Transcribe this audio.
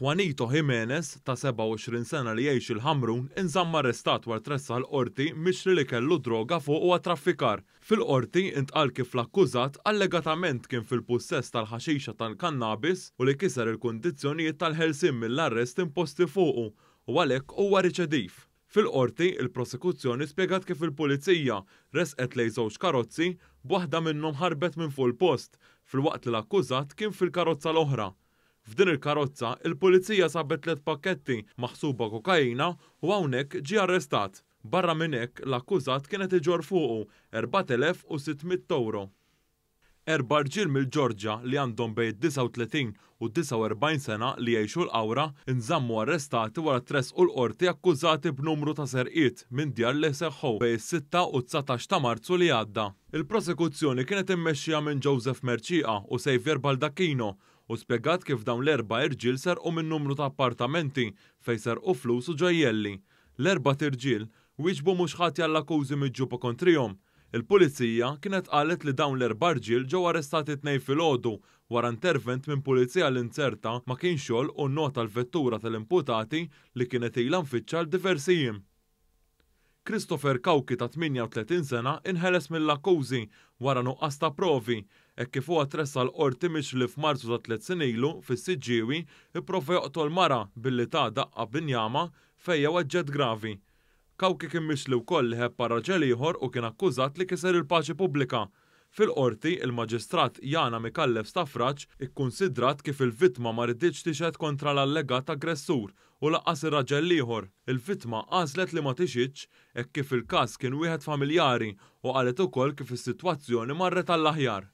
Juanito Jimenez, ta' 27 sena li jgħix il-Ħamrun, inżamm arrestat wara tressa l-qorti mixri li kellu droga fuq u traffikar. Fil-qorti intqal kif l-akkużat allegatament kien fil-pussess tal-ħaxixa tal-kannabis u li kiser il-kundizzjonijiet tal-ħelsien mill-arrest imposti fuqu u għalhekk huwa riċediv. Fil-qorti, il-prosekuzzjoni spjegat kif il-pulizija resqet lejn żewġ karozzi b'waħda minnhom ħarbet minn fuq il-post, filwaqt li l-akkużat kien fil-karozza l-oħra. F'din il-karozza, il-pulizija sabet 3 pakketti maħsuba kokaina u hawnhekk ġie arrestat. Barra minn hekk, l-akkużat kienet iġor fuqu 4,600 euro. 4 rġiel mill-Ġorġja li għandhom bejn 39 u 49 sena li jgħixu l-qawra inżammu arrestati wara tresqu l-qorti akkużati b'numru ta' serqiet minn djar li seħħu bejn 6 u 19 ta' Marzu li għadda. Il-prosekuzzjoni kienet immexxija minn Joseph Merċieqa u Xavier Baldacchino u spjegat kif dawn l-4 irġiel serqu minn numru ta' appartamenti fejn serqu flus u ġojjelli. L-4 irġiel wieġbu mhux ħati għall-akkużi miġġuba kontrihom. Il-pulizija kienet qalet li dawn l-4 irġiel ġew arrestati 2 filgħodu wara intervent minn pulizija l-inserta ma kienx xogħol u nnota l-vettura tal-imputati li kienet ilha mfittxa diversi jiem. Christopher Kawki ta' 38 sena inħeles mill-akkużi wara nuqqas ta' provi, hekk kif huwa tressa l-qorti mixli f'Marzu ta' 3 snin ilu fis-Siġġiewi ipprova joqtol mara billi ta' daqqa b'injama fejn weġġed gravi. Kawki kien mixli wkoll li ħebba raġel ieħor u kien akkużat li kiser il-paċi pubblika. Fil-qorti, il-Maġistrat Jana Mikallef Staffraġ ikkunsidrat kif il-vittma ma rriditx tixhed kontra l-allegat aggressur u laqqas ir-raġel ieħor. Il-vittma għażlet li ma tixhidx hekk kif il-każ kien wieħed familjari u qalet ukoll kif is-sitwazzjoni marret għall-aħjar.